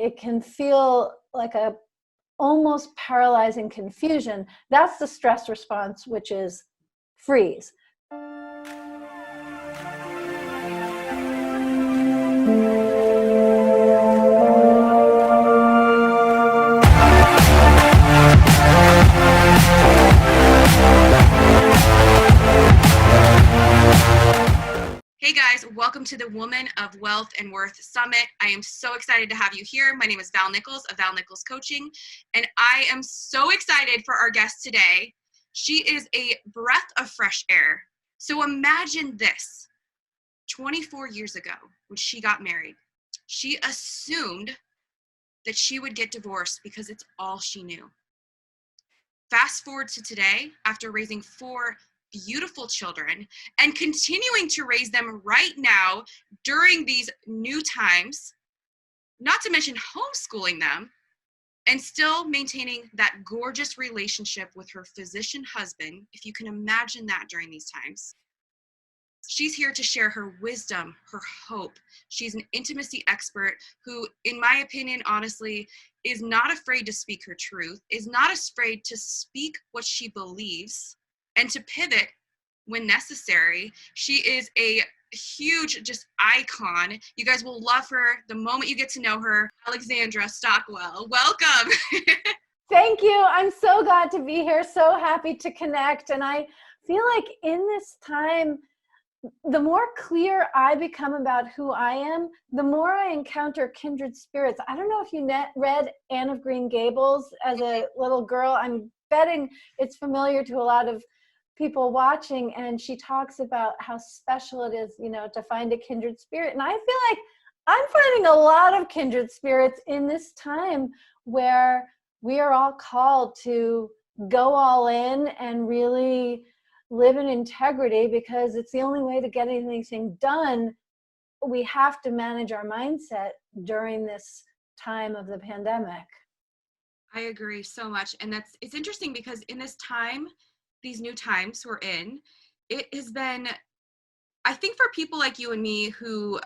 it can feel like a almost paralyzing confusion. That's the stress response, which is freeze. Hey guys, welcome to the Woman of Wealth and Worth Summit. I am so excited to have you here. My name is Val Nichols of Val Nichols Coaching, and I am so excited for our guest today. She is a breath of fresh air. So imagine this. 24 years ago, when she got married, she assumed that she would get divorced because it's all she knew. Fast forward to today, after raising 4 beautiful children and continuing to raise them right now during these new times, not to mention homeschooling them, and still maintaining that gorgeous relationship with her physician husband, if you can imagine that during these times. She's here to share her wisdom, her hope. She's an intimacy expert who, in my opinion, honestly, is not afraid to speak her truth, is not afraid to speak what she believes, and to pivot when necessary. She is a huge just icon. You guys will love her the moment you get to know her. Alexandra Stockwell, welcome. Thank you. I'm so glad to be here. So happy to connect. And I feel like in this time, the more clear I become about who I am, the more I encounter kindred spirits. I don't know if you read Anne of Green Gables as a little girl. I'm betting it's familiar to a lot of people watching, and she talks about how special it is, to find a kindred spirit. And I feel like I'm finding a lot of kindred spirits in this time where we are all called to go all in and really live in integrity, because it's the only way to get anything done. We have to manage our mindset during this time of the pandemic. I agree so much. And it's interesting because in this time, these new times we're in, it has been, I think for people like you and me who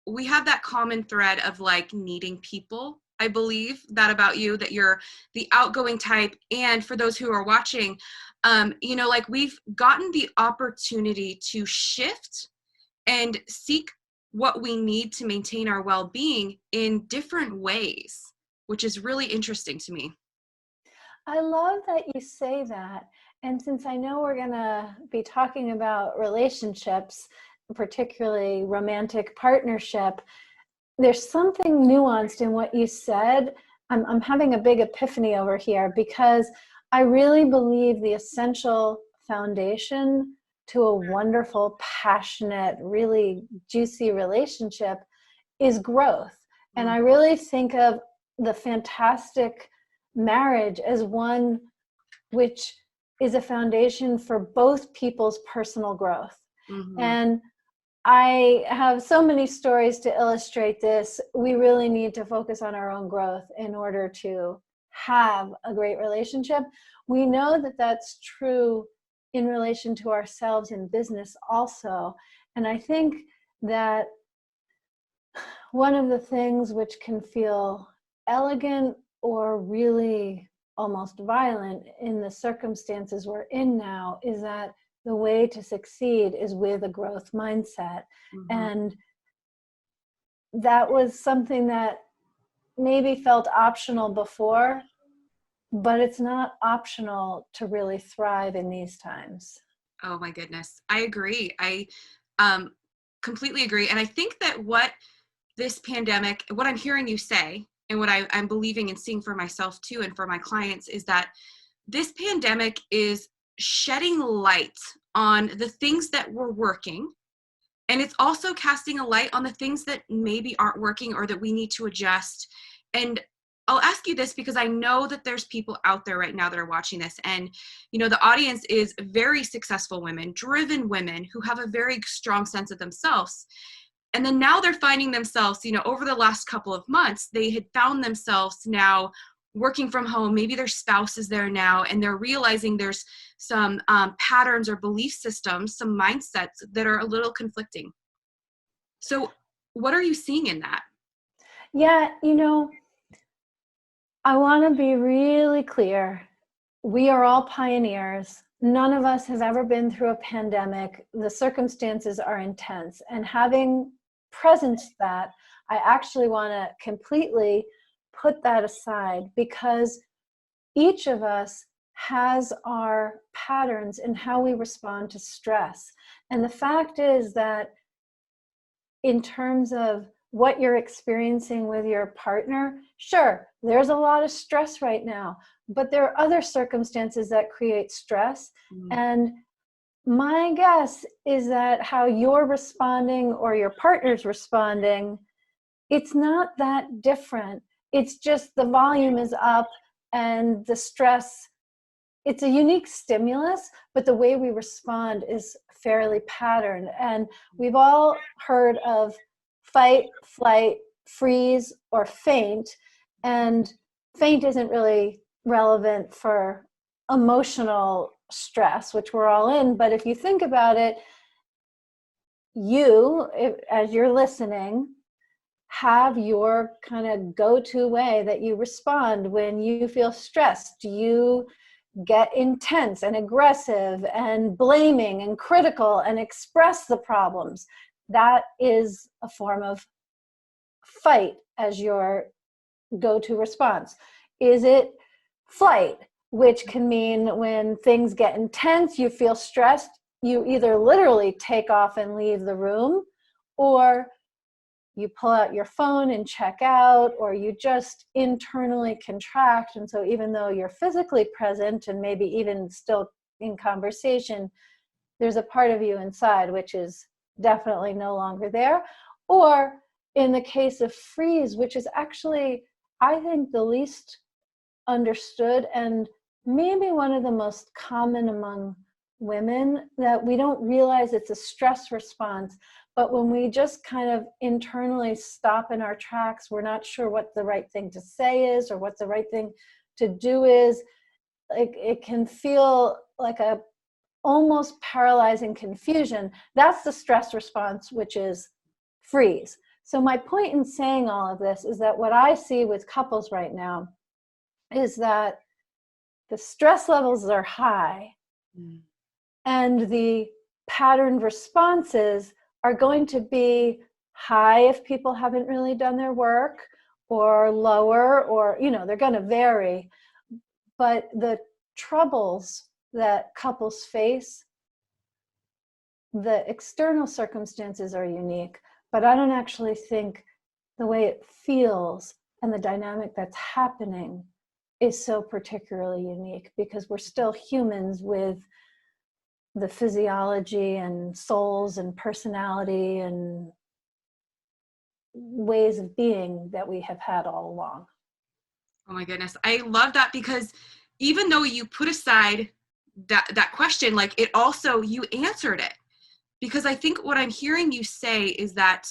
we have that common thread of like needing people. I believe that about you, that you're the outgoing type. And for those who are watching, like we've gotten the opportunity to shift and seek what we need to maintain our well-being in different ways, which is really interesting to me. I love that you say that. And since I know we're going to be talking about relationships, particularly romantic partnership, there's something nuanced in what you said. I'm having a big epiphany over here, because I really believe the essential foundation to a wonderful, passionate, really juicy relationship is growth. And I really think of the fantastic marriage as one which is a foundation for both people's personal growth. Mm-hmm. And I have so many stories to illustrate this. We really need to focus on our own growth in order to have a great relationship. We know that that's true in relation to ourselves in business also. And I think that one of the things which can feel elegant or really almost violent in the circumstances we're in now is that the way to succeed is with a growth mindset. Mm-hmm. And that was something that maybe felt optional before, but it's not optional to really thrive in these times. Oh my goodness. I agree. I completely agree. And I think that what this pandemic, what I'm hearing you say, and what I'm believing and seeing for myself too, and for my clients, is that this pandemic is shedding light on the things that were working. And it's also casting a light on the things that maybe aren't working or that we need to adjust. And I'll ask you this because I know that there's people out there right now that are watching this. And, the audience is very successful women, driven women who have a very strong sense of themselves. And then now they're finding themselves, over the last couple of months, they had found themselves now working from home. Maybe their spouse is there now, and they're realizing there's some patterns or belief systems, some mindsets that are a little conflicting. So what are you seeing in that? Yeah, I want to be really clear. We are all pioneers. None of us have ever been through a pandemic. The circumstances are intense. And having presenced that, I actually want to completely put that aside, because each of us has our patterns in how we respond to stress. And the fact is that in terms of what you're experiencing with your partner, sure, there's a lot of stress right now, but there are other circumstances that create stress. And my guess is that how you're responding or your partner's responding, it's not that different. It's just the volume is up and the stress, it's a unique stimulus, but the way we respond is fairly patterned. And we've all heard of fight, flight, freeze, or faint. And faint isn't really relevant for emotional stress, which we're all in. But if you think about it, as you're listening, have your kind of go-to way that you respond when you feel stressed. Do you get intense and aggressive and blaming and critical and express the problems? That is a form of fight as your go-to response. Is it flight, which can mean when things get intense, you feel stressed, you either literally take off and leave the room, or you pull out your phone and check out, or you just internally contract. And so even though you're physically present and maybe even still in conversation, there's a part of you inside which is definitely no longer there. Or in the case of freeze, which is actually, I think, the least understood and maybe one of the most common among women, that we don't realize it's a stress response. But when we just kind of internally stop in our tracks, we're not sure what the right thing to say is or what the right thing to do is. Like, it can feel like a almost paralyzing confusion. That's the stress response, which is freeze. So my point in saying all of this is that what I see with couples right now is that the stress levels are high, and the patterned responses are going to be high if people haven't really done their work, or lower, or, they're going to vary. But the troubles that couples face, the external circumstances are unique, but I don't actually think the way it feels and the dynamic that's happening is so particularly unique, because we're still humans with the physiology and souls and personality and ways of being that we have had all along. Oh my goodness. I love that, because even though you put aside that question, like, it also, you answered it. Because I think what I'm hearing you say is that,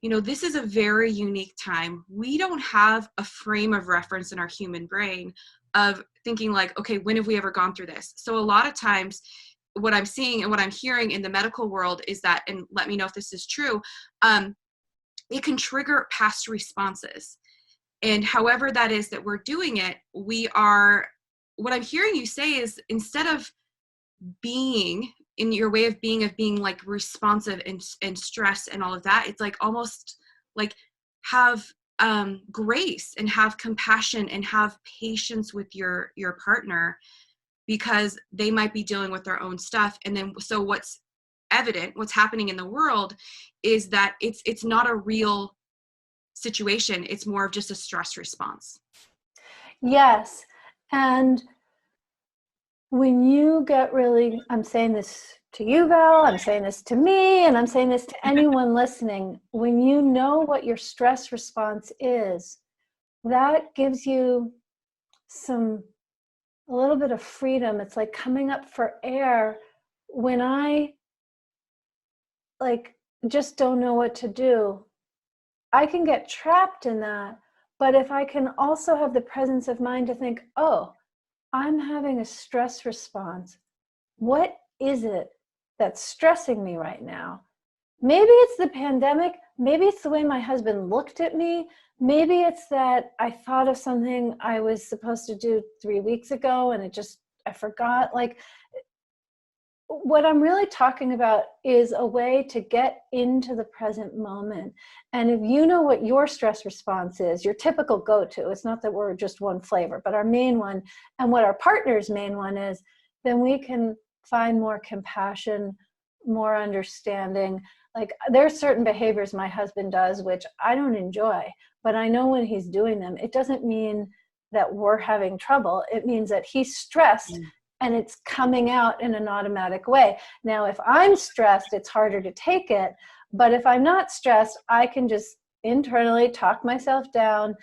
this is a very unique time. We don't have a frame of reference in our human brain of thinking like, okay, when have we ever gone through this? So a lot of times what I'm seeing and what I'm hearing in the medical world is that, and let me know if this is true, it can trigger past responses. And however that is that we're doing it, what I'm hearing you say is, instead of being in your way of being like responsive and stress and all of that, it's like almost like have grace and have compassion and have patience with your partner, because they might be dealing with their own stuff. And then, so what's evident, what's happening in the world is that it's not a real situation. It's more of just a stress response. Yes. And when you get really, I'm saying this to you, Val, I'm saying this to me, and I'm saying this to anyone listening, when you know what your stress response is, that gives you a little bit of freedom. It's like coming up for air. When I just don't know what to do, I can get trapped in that. But if I can also have the presence of mind to think, oh, I'm having a stress response. What is it that's stressing me right now? Maybe it's the pandemic. Maybe it's the way my husband looked at me. Maybe it's that I thought of something I was supposed to do 3 weeks ago and I forgot. Like, what I'm really talking about is a way to get into the present moment. And if you know what your stress response is, your typical go-to, it's not that we're just one flavor, but our main one, and what our partner's main one is, then we can find more compassion, more understanding. Like, there's certain behaviors my husband does, which I don't enjoy, but I know when he's doing them, it doesn't mean that we're having trouble. It means that he's stressed and it's coming out in an automatic way. Now, if I'm stressed, it's harder to take it. But if I'm not stressed, I can just internally talk myself down.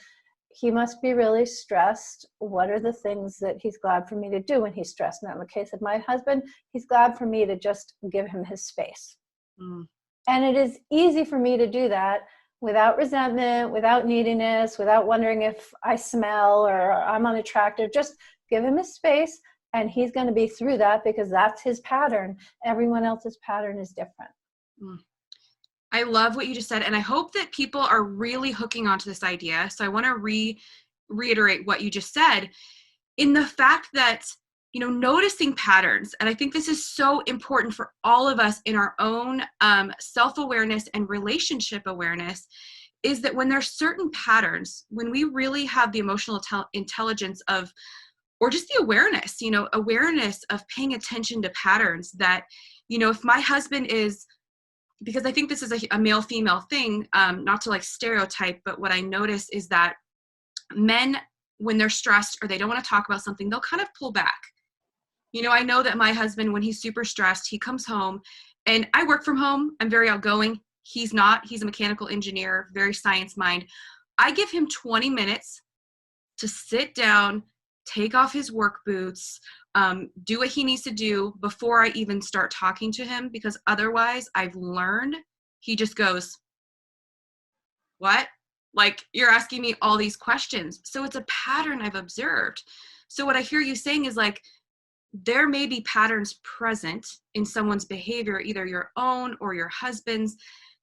He must be really stressed. What are the things that he's glad for me to do when he's stressed? Now, in the case of my husband, he's glad for me to just give him his space. And it is easy for me to do that without resentment, without neediness, without wondering if I smell or I'm unattractive. Just give him his space. And he's going to be through that because that's his pattern. Everyone else's pattern is different. I love what you just said. And I hope that people are really hooking onto this idea. So I want to reiterate what you just said in the fact that, noticing patterns. And I think this is so important for all of us in our own self-awareness and relationship awareness, is that when there's certain patterns, when we really have the emotional intelligence of, or just the awareness, awareness of paying attention to patterns that, if my husband is, because I think this is a male-female thing, not to like stereotype, but what I notice is that men, when they're stressed or they don't want to talk about something, they'll kind of pull back. I know that my husband, when he's super stressed, he comes home, and I work from home. I'm very outgoing. He's not. He's a mechanical engineer, very science mind. I give him 20 minutes to sit down, take off his work boots, do what he needs to do before I even start talking to him, because otherwise I've learned he just goes, what? Like, you're asking me all these questions. So it's a pattern I've observed. So what I hear you saying is like, there may be patterns present in someone's behavior, either your own or your husband's,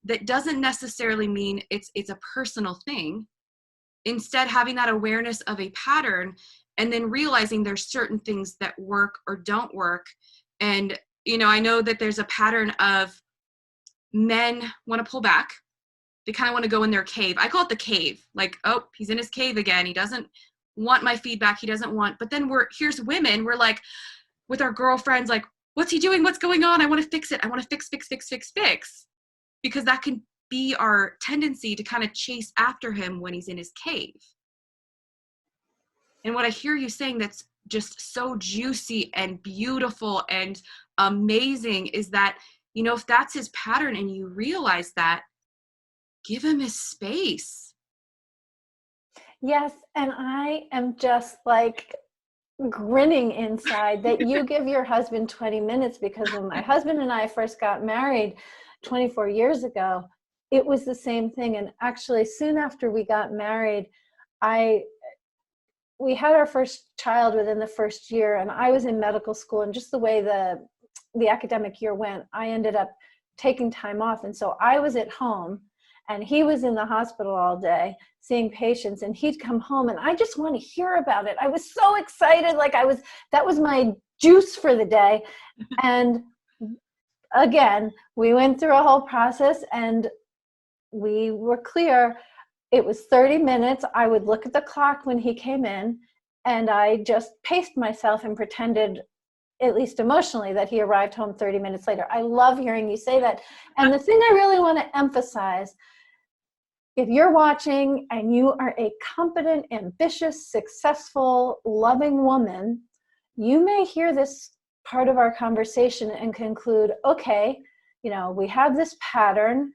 that doesn't necessarily mean it's a personal thing. Instead, having that awareness of a pattern and then realizing there's certain things that work or don't work. And, I know that there's a pattern of men want to pull back. They kind of want to go in their cave. I call it the cave. Like, oh, he's in his cave again. He doesn't want my feedback. He doesn't want, but then here's women. We're like, with our girlfriends, like, what's he doing? What's going on? I want to fix it. I want to fix. Because that can be our tendency to kind of chase after him when he's in his cave. And what I hear you saying that's just so juicy and beautiful and amazing is that, if that's his pattern and you realize that, give him his space. Yes. And I am just like grinning inside that you give your husband 20 minutes, because when my husband and I first got married 24 years ago, it was the same thing. And actually, soon after we got married, we had our first child within the first year, and I was in medical school, and just the way the academic year went, I ended up taking time off. And so I was at home and he was in the hospital all day seeing patients, and he'd come home and I just want to hear about it. I was so excited. Like that was my juice for the day. And again, we went through a whole process and we were clear. It was 30 minutes. I would look at the clock when he came in, and I just paced myself and pretended, at least emotionally, that he arrived home 30 minutes later. I love hearing you say that. And the thing I really want to emphasize, if you're watching and you are a competent, ambitious, successful, loving woman, you may hear this part of our conversation and conclude, okay, we have this pattern.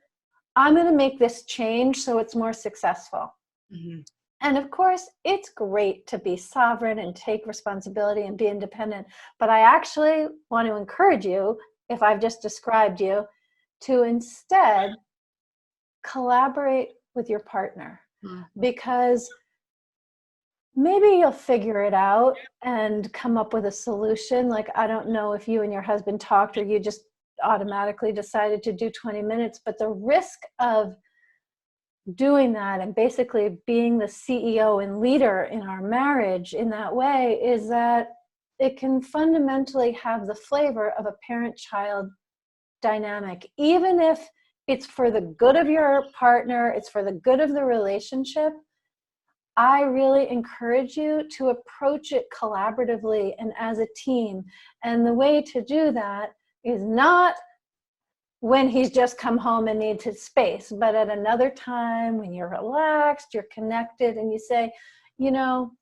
I'm going to make this change so it's more successful. Mm-hmm. And of course, it's great to be sovereign and take responsibility and be independent. But I actually want to encourage you, if I've just described you, to instead collaborate with your partner. Mm-hmm. Because maybe you'll figure it out and come up with a solution. Like, I don't know if you and your husband talked, or you just automatically decided to do 20 minutes. But the risk of doing that and basically being the CEO and leader in our marriage in that way is that it can fundamentally have the flavor of a parent-child dynamic, even if it's for the good of your partner, it's for the good of the relationship. I really encourage you to approach it collaboratively and as a team. And the way to do that is not when he's just come home and needs his space, but at another time when you're relaxed, you're connected, and you say, you know,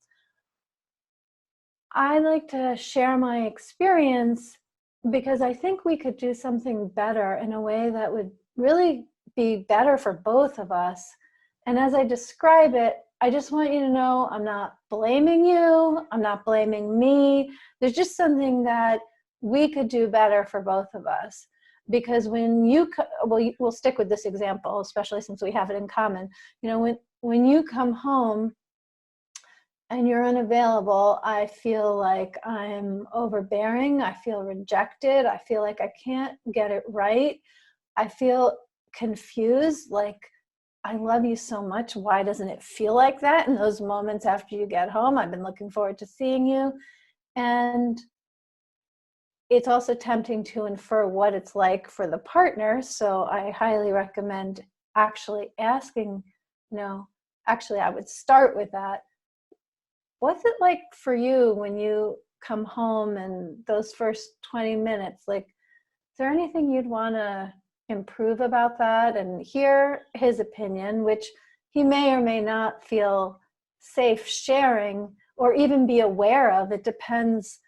I like to share my experience because I think we could do something better in a way that would really be better for both of us. And as I describe it, I just want you to know I'm not blaming you. I'm not blaming me. There's just something that we could do better for both of us. Because when you, we'll stick with this example, especially since we have it in common. You know, when you come home and you're unavailable, I feel like I'm overbearing. I feel rejected. I feel like I can't get it right. I feel confused, like, I love you so much. Why doesn't it feel like that in those moments after you get home? I've been looking forward to seeing you. And it's also tempting to infer what it's like for the partner. So I highly recommend actually asking, actually I would start with that. What's it like for you when you come home and those first 20 minutes? Like, is there anything you'd want to improve about that? And hear his opinion, which he may or may not feel safe sharing or even be aware of. It depends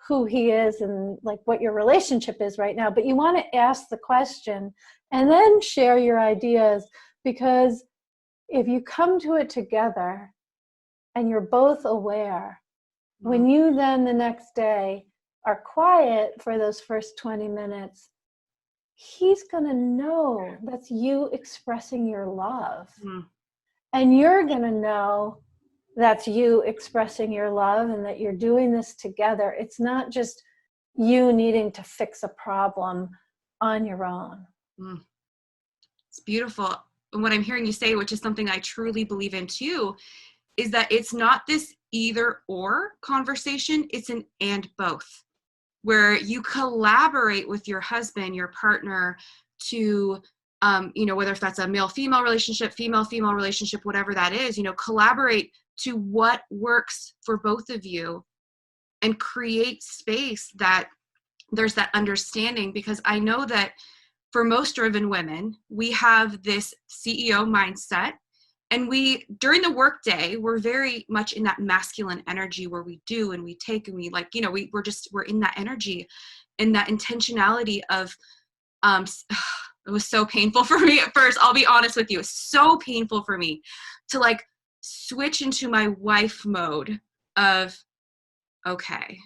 who he is and like what your relationship is right now. But you want to ask the question and then share your ideas, because if you come to it together and you're both aware, when you then the next day are quiet for those first 20 minutes, he's going to know that's you expressing your love. And you're going to know that's you expressing your love and that you're doing this together. It's not just you needing to fix a problem on your own. It's beautiful. And what I'm hearing you say, which is something I truly believe in too, is that it's not this either or conversation, it's an and both, where you collaborate with your husband, your partner, to whether if that's a male-female relationship, female-female relationship, whatever that is, collaborate to what works for both of you and create space that there's that understanding. Because I know that for most driven women, we have this CEO mindset, and we, during the workday, we're very much in that masculine energy where we do and we take and we we're in that energy and that intentionality of, it was so painful for me at first. I'll be honest with you. It's so painful for me to like switch into my wife mode of, okay,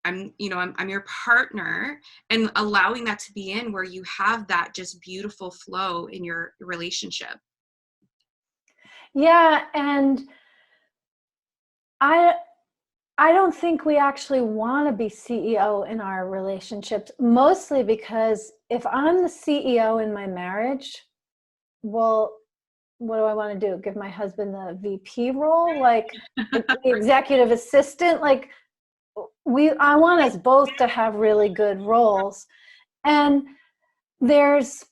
I'm your partner, and allowing that to be in where you have that just beautiful flow in your relationship. Yeah. And I don't think we actually want to be CEO in our relationships, mostly because if I'm the CEO in my marriage, well, what do I want to do? Give my husband the VP role, like the executive assistant? Like, I want us both to have really good roles. And there's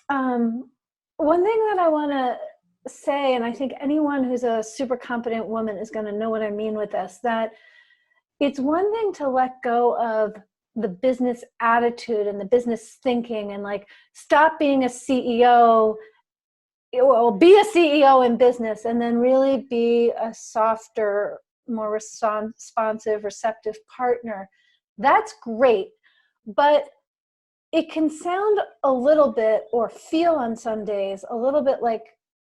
one thing that I want to say, and I think anyone who's a super competent woman is going to know what I mean with this, that it's one thing to let go of the business attitude and the business thinking and like stop being a CEO, well, be a CEO in business, and then really be a softer, more responsive, receptive partner. That's great. But it can sound a little bit, or feel on some days, a little bit like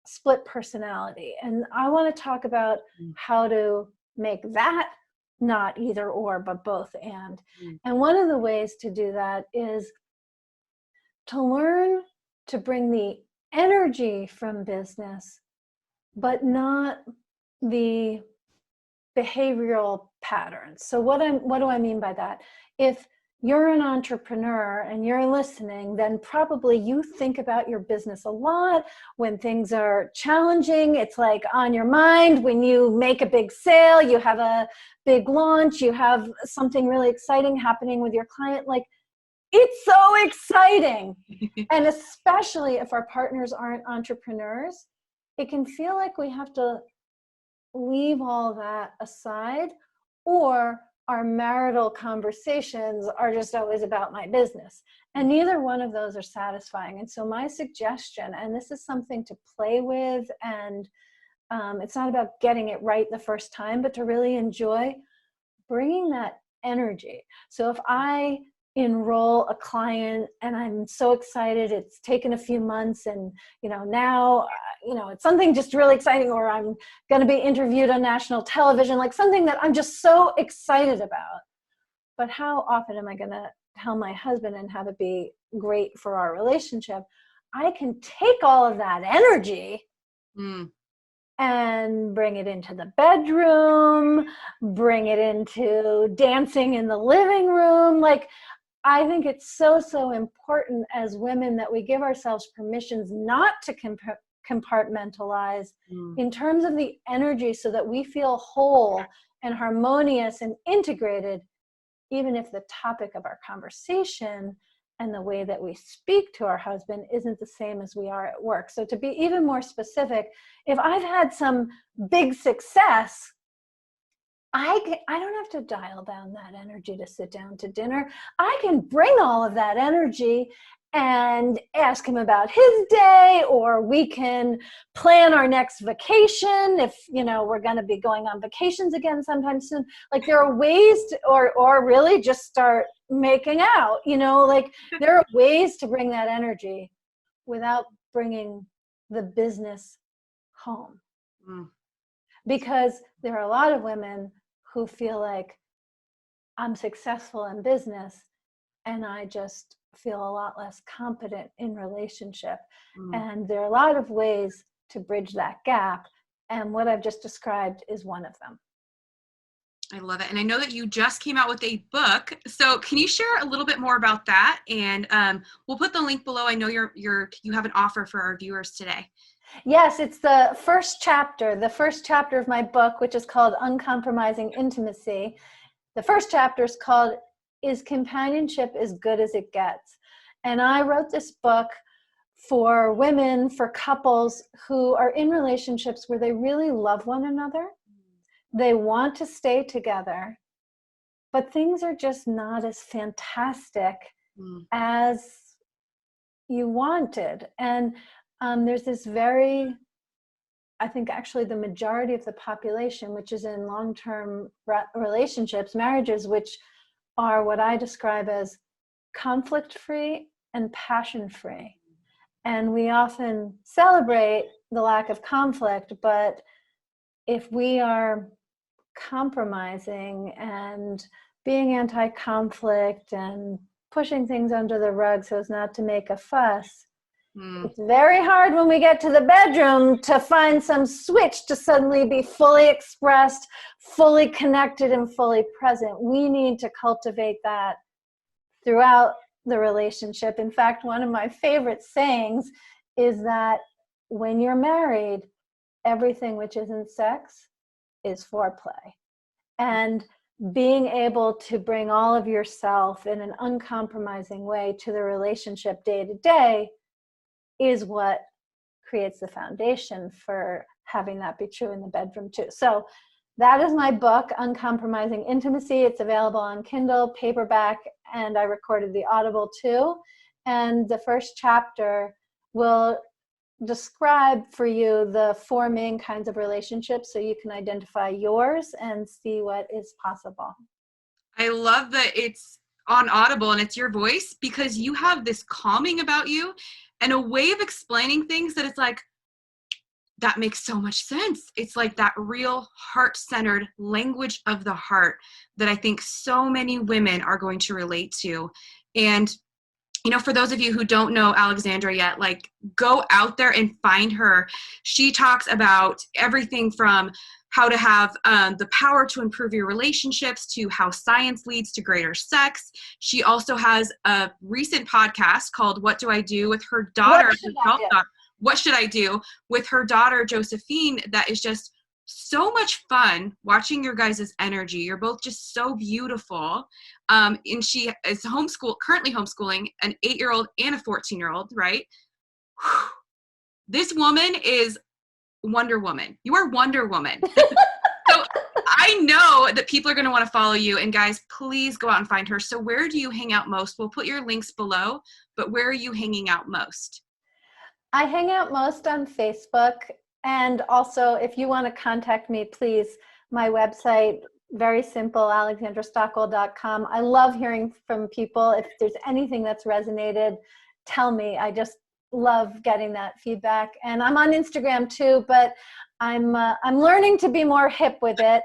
split personality. And I want to talk about how to make that not either or, but both and. And one of the ways to do that is to learn to bring the energy from business, but not the behavioral patterns. So what do I mean by that? If you're an entrepreneur and you're listening, then probably you think about your business a lot. When things are challenging, it's like on your mind. When you make a big sale, you have a big launch, you have something really exciting happening with your client, like it's so exciting. And especially if our partners aren't entrepreneurs, it can feel like we have to leave all that aside, or our marital conversations are just always about my business. And neither one of those are satisfying. And so my suggestion, and this is something to play with, and it's not about getting it right the first time, but to really enjoy bringing that energy. So if I enroll a client and I'm so excited, it's taken a few months, and now it's something just really exciting, or I'm going to be interviewed on national television, like something that I'm just so excited about. But how often am I going to tell my husband and have it be great for our relationship? I can take all of that energy and bring it into the bedroom, bring it into dancing in the living room. Like, I think it's so, so important as women that we give ourselves permissions not to compartmentalize in terms of the energy, so that we feel whole and harmonious and integrated, even if the topic of our conversation and the way that we speak to our husband isn't the same as we are at work. So to be even more specific, if I've had some big success, I don't have to dial down that energy to sit down to dinner. I can bring all of that energy and ask him about his day, or we can plan our next vacation if we're going to be going on vacations again sometime soon. Like, there are ways to, or really just start making out, like there are ways to bring that energy without bringing the business home. Because there are a lot of women who feel like, I'm successful in business and I just feel a lot less competent in relationship. And there are a lot of ways to bridge that gap, and what I've just described is one of them. I love it. And I know that you just came out with a book. So can you share a little bit more about that? And we'll put the link below. I know you have an offer for our viewers today. Yes, it's the first chapter of my book, which is called Uncompromising Intimacy. The first chapter is called, Is Companionship as Good as It Gets? And I wrote this book for women, for couples who are in relationships where they really love one another. They want to stay together, but things are just not as fantastic as you wanted. And there's this I think actually the majority of the population, which is in long-term relationships, marriages, which are what I describe as conflict-free and passion-free. And we often celebrate the lack of conflict, but if we are compromising and being anti-conflict and pushing things under the rug so as not to make a fuss, it's very hard when we get to the bedroom to find some switch to suddenly be fully expressed, fully connected, and fully present. We need to cultivate that throughout the relationship. In fact, one of my favorite sayings is that when you're married, everything which isn't sex is foreplay. And being able to bring all of yourself in an uncompromising way to the relationship day to day is what creates the foundation for having that be true in the bedroom too. So that is my book, Uncompromising Intimacy. It's available on Kindle, paperback, and I recorded the Audible too. And the first chapter will describe for you the 4 main kinds of relationships so you can identify yours and see what is possible. I love that it's on Audible and it's your voice, because you have this calming about you and a way of explaining things that it's like, that makes so much sense. It's like that real heart-centered language of the heart that I think so many women are going to relate to. And for those of you who don't know Alexandra yet, like, go out there and find her. She talks about everything from how to have the power to improve your relationships, to how science leads to greater sex. She also has a recent podcast called What Do I Do with her daughter, What Should I Do with her daughter, Josephine, that is just so much fun watching your guys' energy. You're both just so beautiful. And she is currently homeschooling an 8-year-old and a 14-year-old, right? This woman is Wonder Woman. You are Wonder Woman. So I know that people are going to want to follow you. And guys, please go out and find her. So where do you hang out most? We'll put your links below, but where are you hanging out most? I hang out most on Facebook. And also, if you want to contact me, please, my website, very simple, alexandrastockwell.com. I love hearing from people. If there's anything that's resonated, tell me. I just love getting that feedback. And I'm on Instagram too, but I'm learning to be more hip with it.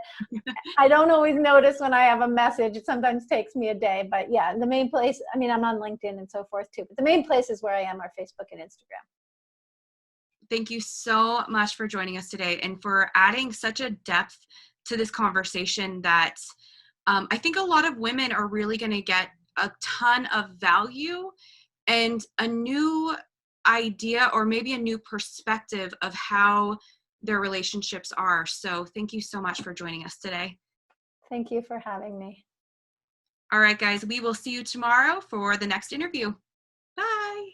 I don't always notice when I have a message. It sometimes takes me a day, but yeah, the main place, I mean, I'm on LinkedIn and so forth too, but the main places where I am are Facebook and Instagram. Thank you so much for joining us today and for adding such a depth to this conversation that I think a lot of women are really going to get a ton of value and a new idea or maybe a new perspective of how their relationships are. So thank you so much for joining us today. Thank you for having me. All right, guys, we will see you tomorrow for the next interview. Bye.